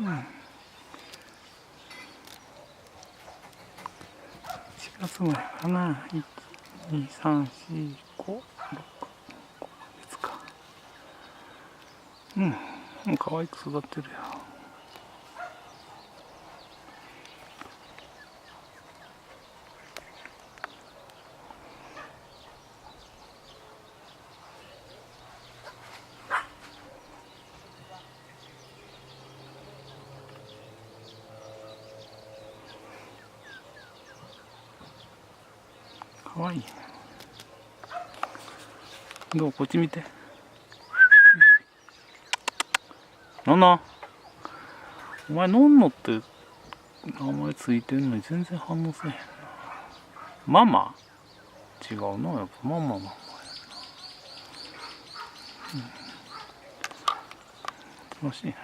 うん。4月生まれかな。1、2、3、4、5、6、5ヶ月か。うん。可愛く育ってるよ。かわいい。どう？こっち見て。のんのん。お前のんのって名前ついてんのに全然反応せえへんな。ママ？違うな、やっぱママやな。楽しいね。